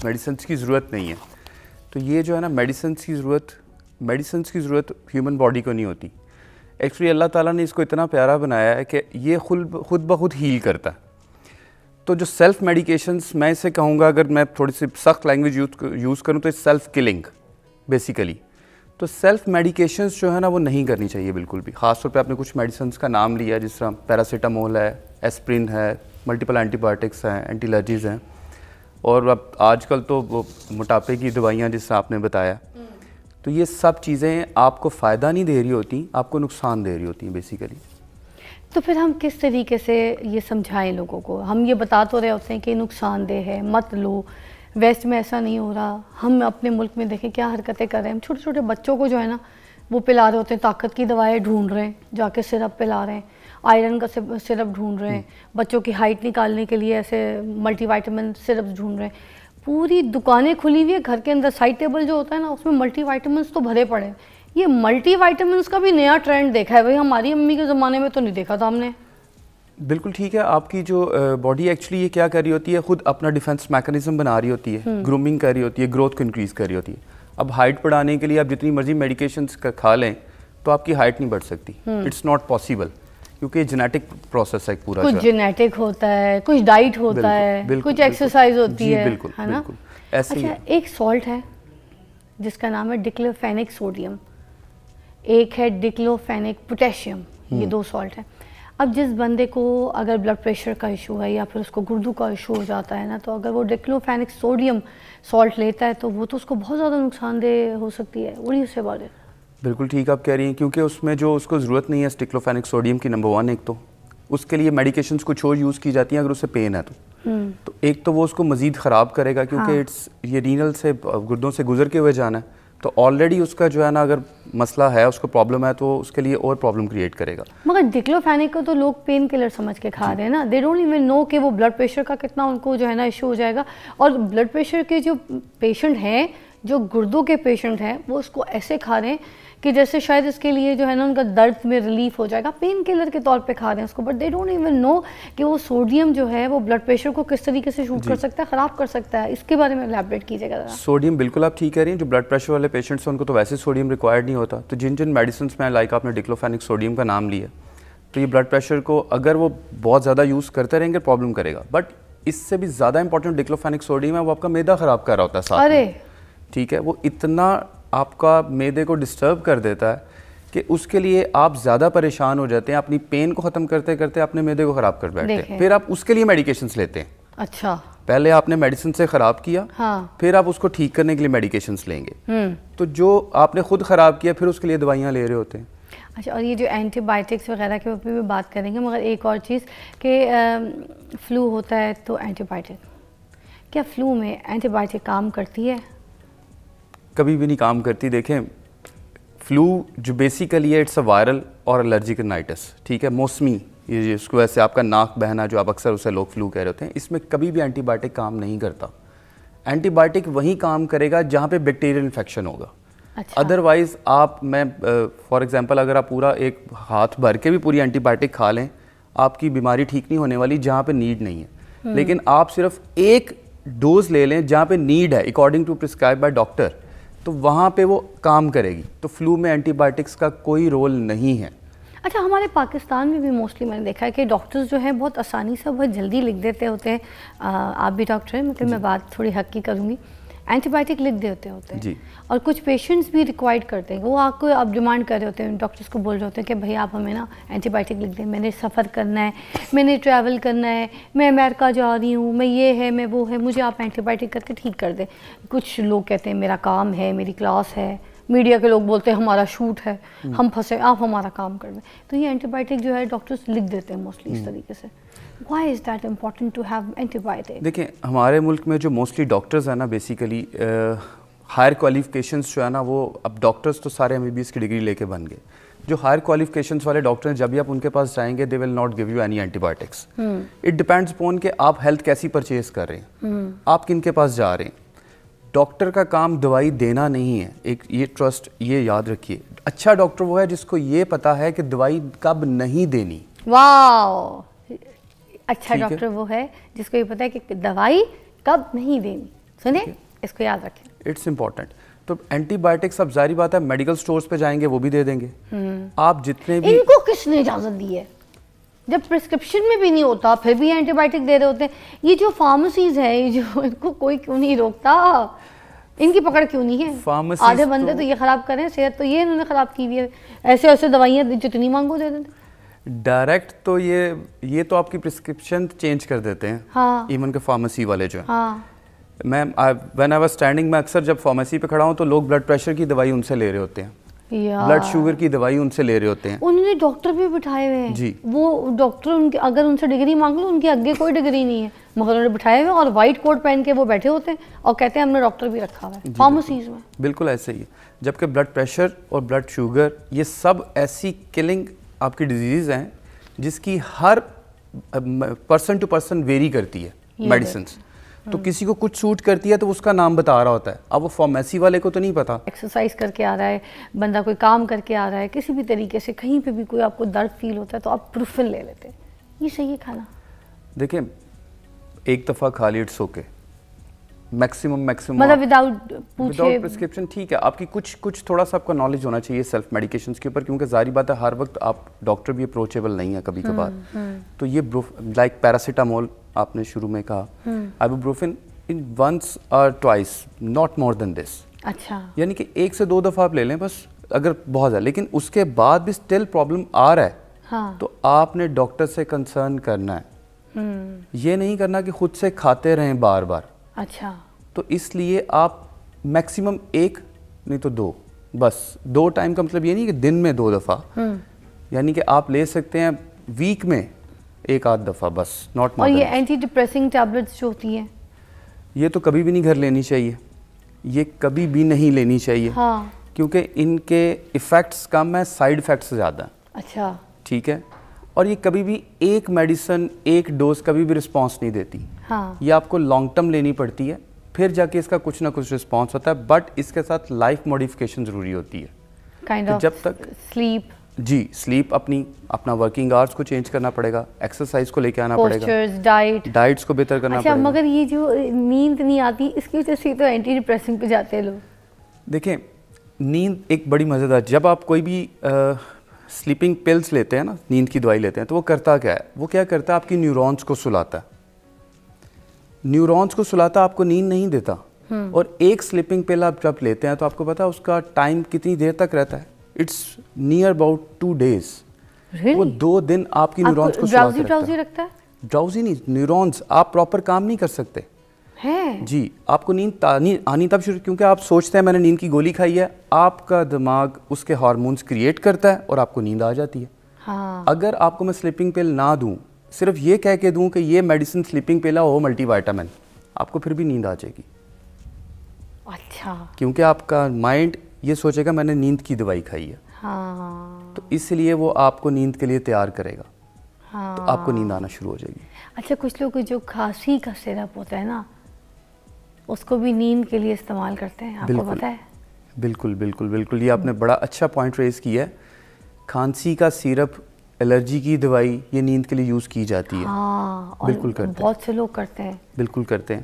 Medicines की ज़रूरत नहीं है। तो ये जो है ना मेडिसिन्स की ज़रूरत ह्यूमन बॉडी को नहीं होती। एक्चुअली अल्लाह ताला ने इसको इतना प्यारा बनाया है कि ये खुद ब खुद हील करता है। तो जो सेल्फ मेडिकेशंस, मैं इसे कहूँगा, अगर मैं थोड़ी सी सख्त लैंग्वेज यूज़ करूँ तो इस सेल्फ किलिंग बेसिकली। तो सेल्फ मेडिकेशंस जो है ना वो नहीं करनी चाहिए बिल्कुल भी। ख़ास तौर पे आपने कुछ मेडिसिन्स का नाम लिया, जिस तरह पैरासीटामोल है, एस्प्रिन है, मल्टीपल एंटीबायोटिक्स हैं, एंटी एलर्जीज़ हैं, और अब आजकल तो वो मोटापे की दवाइयाँ जिससे आपने बताया। तो ये सब चीज़ें आपको फ़ायदा नहीं दे रही होती, आपको नुकसान दे रही होती हैं बेसिकली। तो फिर हम किस तरीके से ये समझाएं लोगों को? हम ये बता तो रहे होते हैं कि नुकसानदेह है, मत लो, वेस्ट में ऐसा नहीं हो रहा। हम अपने मुल्क में देखें क्या हरकतें कर रहे हैं। हम छोटे छोटे बच्चों को जो है ना वो पिला रहे होते हैं, ताकत की दवाएं ढूंढ रहे हैं, जाके सिरप पिला रहे हैं, आयरन का सिरप ढूंढ रहे हैं, बच्चों की हाइट निकालने के लिए ऐसे मल्टीविटामिन सिरप ढूंढ रहे हैं। पूरी दुकानें खुली हुई है, घर के अंदर साइड टेबल जो होता है ना उसमें मल्टीविटामिन तो भरे पड़े हैं। ये मल्टीविटामिन का भी नया ट्रेंड देखा है भाई, हमारी अम्मी के ज़माने में तो नहीं देखा था हमने। बिल्कुल ठीक है। आपकी जो बॉडी एक्चुअली ये क्या कर रही होती है, खुद अपना डिफेंस मैकेनिज्म बना रही होती है, ग्रूमिंग कर रही होती है, ग्रोथ को इंक्रीज़ कर रही होती है। अब हाइट बढ़ाने के लिए आप जितनी मर्जी मेडिकेशंस खा लें तो आपकी हाइट नहीं बढ़ सकती। इट्स नॉट पॉसिबल, क्योंकि जेनेटिक प्रोसेस है पूरा। कुछ जेनेटिक होता है, कुछ डाइट होता है, कुछ एक्सरसाइज होती है, है ना? ऐसे अच्छा, एक सॉल्ट है जिसका नाम है डिक्लोफेनिक सोडियम, एक है डिक्लोफेनिक पोटेशियम, ये दो सॉल्ट है। अब जिस बंदे को अगर ब्लड प्रेशर का इशू है या फिर उसको गुर्दों का इशू हो जाता है ना, तो अगर वो डिक्लोफेनिक सोडियम सॉल्ट लेता है तो वो तो उसको बहुत ज़्यादा नुकसानदेह हो सकती है। What do you say about it? बिल्कुल ठीक आप कह रही हैं, क्योंकि उसमें जो उसको ज़रूरत नहीं है डिक्लोफेनिक सोडियम की, नंबर 1, एक तो उसके लिए मेडिकेशंस कुछ और यूज़ की जाती हैं अगर उसे पेन है तो एक तो वो उसको मज़ीद ख़राब करेगा, क्योंकि ये रीनल से गुर्दों से गुजर के हुए जाना है, तो ऑलरेडी उसका जो है ना अगर मसला है, उसको प्रॉब्लम है, तो उसके लिए और प्रॉब्लम क्रिएट करेगा। मगर डिक्लोफेनिक को तो लोग पेन किलर समझ के खा रहे हैं ना। दे डोंट इवन नो कि वो ब्लड प्रेशर का कितना उनको जो है ना इशू हो जाएगा। और ब्लड प्रेशर के जो पेशेंट हैं, जो गुर्दों के पेशेंट हैं, वो उसको ऐसे खा रहे हैं कि जैसे शायद इसके लिए जो है ना उनका दर्द में रिलीफ हो जाएगा, पेन किलर के तौर पे खा रहे हैं उसको। But they don't even know कि वो सोडियम जो है वो ब्लड प्रेशर को किस तरीके से शूट कर सकता है, ख़राब कर सकता है। इसके बारे में एलैबोरेट कीजिएगा ज़रा। सोडियम, बिल्कुल आप ठीक कह रही हैं। जो ब्लड प्रेशर वाले पेशेंट्स हैं उनको तो वैसे सोडियम रिक्वायर्ड नहीं होता। तो जिन जिन मेडिसिन में, लाइक आपने डिक्लोफेनिक सोडियम का नाम लिया, तो ये ब्लड प्रेशर को अगर वो बहुत ज़्यादा यूज़ करते रहेंगे प्रॉब्लम करेगा। बट इससे भी ज़्यादा इंपॉर्टेंट डिक्लोफेनिक सोडियम है, वो आपका मैदा ख़राब कर रहा होता है साथ में। ठीक है, वो इतना आपका मैदे को डिस्टर्ब कर देता है कि उसके लिए आप ज़्यादा परेशान हो जाते हैं, अपनी पेन को ख़त्म करते करते अपने मैदे को ख़राब कर बैठते हैं, फिर आप उसके लिए मेडिकेशंस लेते हैं। अच्छा, पहले आपने मेडिसिन से ख़राब किया, फिर आप उसको ठीक करने के लिए मेडिकेशंस लेंगे। तो जो आपने खुद ख़राब किया फिर उसके लिए दवाइयाँ ले रहे होते हैं। अच्छा, और ये जो एंटीबायोटिक्स वगैरह के ऊपर भी बात करेंगे, मगर एक और चीज़ कि फ्लू होता है तो एंटीबायोटिक, क्या फ्लू में एंटीबायोटिक काम करती है? कभी भी नहीं काम करती। देखें, फ्लू जो बेसिकली है इट्स अ वायरल और एलर्जिक राइनाइटिस, ठीक है, मौसमी, ये जिसको वैसे आपका नाक बहना जो आप अक्सर उसे लोग फ्लू कह रहे होते हैं, इसमें कभी भी एंटीबायोटिक काम नहीं करता। एंटीबायोटिक वहीं काम करेगा जहाँ पे बैक्टीरियल इन्फेक्शन होगा। अच्छा। अदरवाइज़ मैं फॉर एग्जांपल अगर आप पूरा एक हाथ भर के भी पूरी एंटीबायोटिक खा लें, आपकी बीमारी ठीक नहीं होने वाली जहाँ पे नीड नहीं है। लेकिन आप सिर्फ एक डोज ले लें जहाँ पे नीड है according to prescribe by doctor, तो वहाँ पे वो काम करेगी। तो फ्लू में एंटीबायोटिक्स का कोई रोल नहीं है। अच्छा, हमारे पाकिस्तान में भी मोस्टली मैंने देखा है कि डॉक्टर्स जो हैं बहुत आसानी से बहुत जल्दी लिख देते होते हैं। आप भी डॉक्टर हैं, मतलब मैं बात थोड़ी हक की करूँगी, एंटीबायोटिक लिख देते होते हैं जी। और कुछ पेशेंट्स भी रिक्वायर्ड करते हैं, वो आपको अब डिमांड कर रहे होते हैं, डॉक्टर्स को बोल रहे होते हैं कि भाई आप हमें ना एंटीबायोटिक लिख दें, मैंने सफ़र करना है, मैंने ट्रैवल करना है, मैं अमेरिका जा रही हूँ, मैं ये है, मैं वो है, मुझे आप एंटीबायोटिक करके ठीक कर दें। कुछ लोग कहते हैं मेरा काम है, मेरी क्लास है, मीडिया के लोग बोलते हैं हमारा शूट है, हम फंसे, आप हमारा काम कर दें। तो ये एंटीबायोटिक जो है डॉक्टर्स लिख देते हैं मोस्टली इस तरीके से। Why is that important to have antibiotic? देखिए, हमारे मुल्क में जो मोस्टली डॉक्टर्स हैं ना, बेसिकली हायर क्वालिफिकेशंस जो है ना, वो अब डॉक्टर्स तो सारे MBBS की डिग्री लेके बन गए। जो हायर क्वालिफिकेशंस वाले डॉक्टर हैं, जब भी आप उनके पास जाएंगे, they will not give you any antibiotics. It depends upon कि आप हेल्थ कैसी परचेज कर रहे हैं, आप किन के पास जा रहे हैं। डॉक्टर का काम दवाई देना नहीं है, एक ये ट्रस्ट, ये याद रखिए। अच्छा डॉक्टर वो है जिसको ये पता है कि दवाई कब नहीं देनी। वाह, अच्छा डॉक्टर वो है जिसको ये पता है कि दवाई कब नहीं देनी। سنیں اس کو یاد رکھیں, اٹس امپورٹنٹ. تو اینٹی بایوٹکس اب ظاہری بات ہے میڈیکل سٹورز پہ جائیں گے وہ بھی دے دیں گے. آپ جتنے بھی, ان کو کس نے اجازت دی ہے جب پرسکرپشن میں بھی نہیں ہوتا پھر بھی اینٹی بایوٹک دے رہے ہوتے ہیں؟ یہ جو فارمیسیز ہے, یہ جو ان کو کوئی کیوں نہیں روکتا, ان کی پکڑ کیوں نہیں ہے؟ آدھے بندے تو یہ خراب کریں, صحت تو یہ انہوں نے خراب کی ہوئی ہے, ایسے ایسے دوائیاں جتنی مانگو دے دیتے. ڈائریکٹ تو یہ تو آپ کی پرسکرپشن چینج کر دیتے ہیں ایون کہ فارمیسی والے جو ہیں. میں وین آئی واز اسٹینڈنگ, میں اکثر جب فارمیسی پہ کھڑا ہوں تو لوگ بلڈ پریشر کی دوائی ان سے لے رہے ہوتے ہیں, بلڈ شوگر کی دوائی ان سے لے رہے ہوتے ہیں. انہوں نے ڈاکٹر بھی بٹھائے ہوئے ہیں جی, وہ ڈاکٹر اگر ان سے ڈگری مانگ لو ان کی آگے کوئی ڈگری نہیں ہے, مگر انہوں نے بٹھائے ہوئے اور وائٹ کوٹ پہن کے وہ بیٹھے ہوتے ہیں اور کہتے ہیں ہم نے ڈاکٹر بھی رکھا ہوا ہے فارمیسیز میں. بالکل ایسے ہی ہے. جبکہ بلڈ پریشر اور بلڈ شوگر یہ سب ایسی کلنگ آپ کی ڈیزیز ہیں جس کی ہر پرسن ٹو پرسن ویری کرتی ہے میڈیسنس. تو کسی کو کچھ سوٹ کرتی ہے تو اس کا نام بتا رہا ہوتا ہے, اب وہ فارمیسی والے کو تو نہیں پتا. ایکسرسائز کر کے آ رہا ہے بندہ, کوئی کام کر کے آ رہا ہے, کسی بھی طریقے سے کہیں پہ بھی کوئی آپ کو درد فیل ہوتا ہے تو آپ پروفن لے لیتے ہیں. یہ صحیح ہے کھانا؟ دیکھیں ایک دفعہ کھا لی اٹس اوکے, میکسیمم مطلب وداؤٹ پرسکرپشن ٹھیک ہے. آپ کی کچھ تھوڑا سا آپ کا نالج ہونا چاہیے سیلف میڈیکیشنز کے اوپر, کیونکہ ظاہری بات ہے ہر وقت آپ ڈاکٹر بھی اپروچیبل نہیں ہے کبھی کبھار. تو یہ لائک پیراسیٹامول آپ نے شروع میں کہا, آئبوپروفن in once or twice, not more than this. اچھا, یعنی کہ 1 سے 2 دفعہ آپ لے لیں بس اگر بہت ہے, لیکن اس کے بعد بھی اسٹل پرابلم آ رہا ہے تو آپ نے ڈاکٹر سے کنسرن کرنا ہے. یہ نہیں کرنا کہ خود سے کھاتے رہیں بار بار. اچھا, تو اس لیے آپ میکسیمم 1 نہیں تو 2, بس 2 ٹائم کا مطلب یہ نہیں کہ دن میں 2 دفعہ, یعنی کہ آپ لے سکتے ہیں ویک میں 1-8 دفعہ بس, ناٹ مور. اور یہ اینٹی ڈپریسنگ ٹیبلٹس جو ہوتی ہیں یہ تو کبھی بھی نہیں گھر لینی چاہیے, یہ کبھی بھی نہیں لینی چاہیے. کیونکہ ان کے ایفیکٹس کم ہیں, سائیڈ ایفیکٹس زیادہ ہیں. اچھا, ٹھیک ہے. اور یہ کبھی بھی ایک میڈیسن ایک ڈوز کبھی بھی رسپانس نہیں دیتی. یہ آپ کو لانگ ٹرم لینی پڑتی ہے, پھر جا کے اس کا کچھ نہ کچھ رسپانس ہوتا ہے, بٹ اس کے ساتھ لائف موڈیفیکیشن ضروری ہوتی ہے. جب تک سلیپ, جی سلیپ, اپنا ورکنگ آورس کو چینج کرنا پڑے گا, ایکسرسائز کو لے کے آنا پڑے گا, ڈائٹس کو بہتر کرنا پڑے گا. مگر یہ جو نیند نہیں آتی اس کی وجہ سے تو اینٹی ڈپریسنگ پہ جاتے ہیں لوگ. دیکھیں نیند ایک بڑی مزیدار, جب آپ کوئی بھی سلیپنگ پلز لیتے ہیں نا, نیند کی دوائی لیتے ہیں, تو وہ کرتا کیا ہے, وہ کیا کرتا ہے آپ کی نیورونز کو سلاتا ہے. نیورونز کو سلاتا آپ کو نیند نہیں دیتا. اور ایک سلیپنگ پل آپ جب لیتے ہیں تو آپ کو پتا اس کا ٹائم کتنی دیر تک رہتا ہے, اٹس نیئر اباؤٹ 2 days. وہ 2 دن آپ کی نیورونز کو سلا کے رکھتا ہے. ڈراؤزی نہیں, نیورونز آپ پراپر کام نہیں کر سکتے. جی آپ کو نیند آنی تب شروع, کیونکہ آپ سوچتے ہیں میں نے نیند کی گولی کھائی ہے, آپ کا دماغ اس کے ہارمونز کریٹ کرتا ہے اور آپ کو نیند آ جاتی ہے. اگر آپ کو میں سلیپنگ پل نہ دوں, صرف یہ کہہ کے دوں کہ یہ میڈیسن سلیپنگ پل ہے وہ ملٹی وائٹامن, آپ کو پھر بھی نیند آ جائے گی. اچھا, کیونکہ آپ کا مائنڈ یہ سوچے گا میں نے نیند کی دوائی کھائی ہے. تو اس لیے وہ آپ کو نیند کے لیے تیار کرے گا, تو آپ کو نیند آنا شروع ہو جائے گی. اچھا, کچھ لوگ جو کھانسی کا سیرپ ہوتا ہے نا اس کو بھی نیند کے لیے استعمال کرتے ہیں, آپ کو پتہ ہے؟ بالکل بالکل بالکل, یہ آپ نے بڑا اچھا پوائنٹ ریز کیا ہے. کھانسی کا سیرپ, الرجی کی دوائی, یہ نیند کے لیے یوز کی جاتی ہے. بالکل کرتے ہیں, بہت سے لوگ کرتے ہیں. بالکل کرتے ہیں.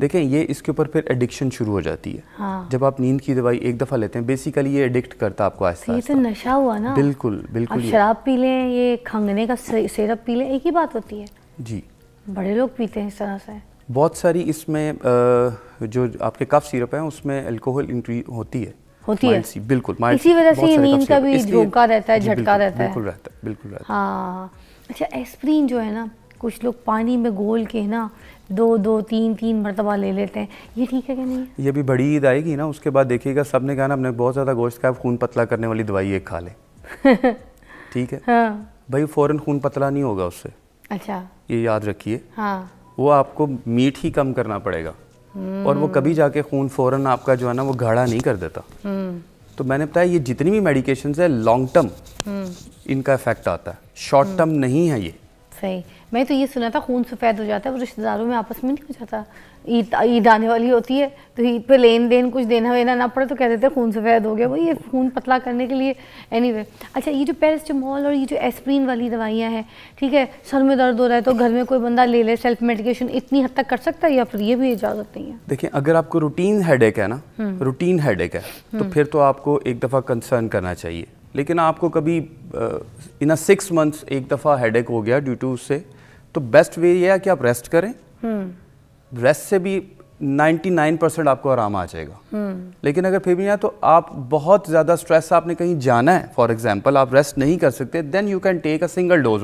دیکھیں یہ اس کے اوپر پھر ایڈکشن شروع ہو جاتی ہے. جب آپ نیند کی دوائی ایک دفعہ لیتے ہیں بیسیکلی یہ ایڈکٹ کرتا ہے آپ کو آہستہ آہستہ. یہ تو نشہ ہوا نا. بالکل بالکل. شراب پی لیں, یہ کھنگنے کا سیرپ پی لیں, ایک ہی بات ہوتی ہے. جی بڑے لوگ پیتے ہیں اس طرح سے. بہت ساری اس میں جو آپ کے کف سیرپ ہیں اس میں الکوہل انٹری ہوتی ہے. بالکل, اسی وجہ سے یہ نیند کا بھی جھونکا رہتا ہے, جھٹکا رہتا ہے. بالکل رہتا ہے, بالکل رہتا ہے. ہاں. اچھا, ایسپرین جو ہے نا کچھ لوگ پانی میں گھول کے نا 2-3 مرتبہ لے لیتے ہیں, یہ ٹھیک ہے کہ نہیں؟ یہ بھی بڑی عید آئے گی نا, اس کے بعد دیکھیے گا سب نے کہا نا ہم نے بہت زیادہ گوشت کھایا, خون پتلا کرنے والی دوائی ایک کھا لیں. ٹھیک ہے بھائی, فوراً خون پتلا نہیں ہوگا اس سے. اچھا, یہ یاد رکھیے. وہ آپ کو میٹ ہی کم کرنا پڑے گا, اور وہ کبھی جا کے خون فوراً آپ کا جو ہے نا وہ گاڑھا نہیں کر دیتا. تو میں نے بتایا یہ جتنی بھی میڈیکیشنز ہیں لانگ ٹرم ان کا افیکٹ آتا ہے, شارٹ ٹرم نہیں ہے یہ. صحیح. میں تو یہ سنا تھا خون سفید ہو جاتا ہے وہ رشتہ داروں میں آپس میں نہیں ہو جاتا, عید آنے والی ہوتی ہے تو عید پہ لین دین کچھ دینا وینا نہ پڑے تو کہہ دیتے ہیں خون سفید ہو گیا, وہ یہ خون پتلا کرنے کے لیے. اینی وے, اچھا یہ جو پیراسٹامول اور یہ جو ایسپرین والی دوائیاں ہیں, ٹھیک ہے, سر میں درد ہو رہا ہے تو گھر میں کوئی بندہ لے لے, سیلف میڈیکیشن اتنی حد تک کر سکتا ہے یا پھر یہ بھی اجازت نہیں ہے؟ دیکھیں اگر آپ کو روٹین ہیڈ ایک ہے نا, روٹین ہیڈ ایک ہے تو پھر تو آپ کو ایک دفعہ کنسرن کرنا چاہیے. لیکن آپ کو کبھی ان 6 months ایک دفعہ ہیڈ ایک ہو گیا ڈیو ٹو اس سے, تو بیسٹ وے یہ ہے کہ آپ ریسٹ کریں. ریسٹ سے بھی 99% آپ کو آرام آ جائے گا. لیکن اگر پھر بھی نہیں ہے تو آپ بہت زیادہ اسٹریس, آپ نے کہیں جانا ہے فار ایگزامپل, آپ ریسٹ نہیں کر سکتے, then you can take a single dose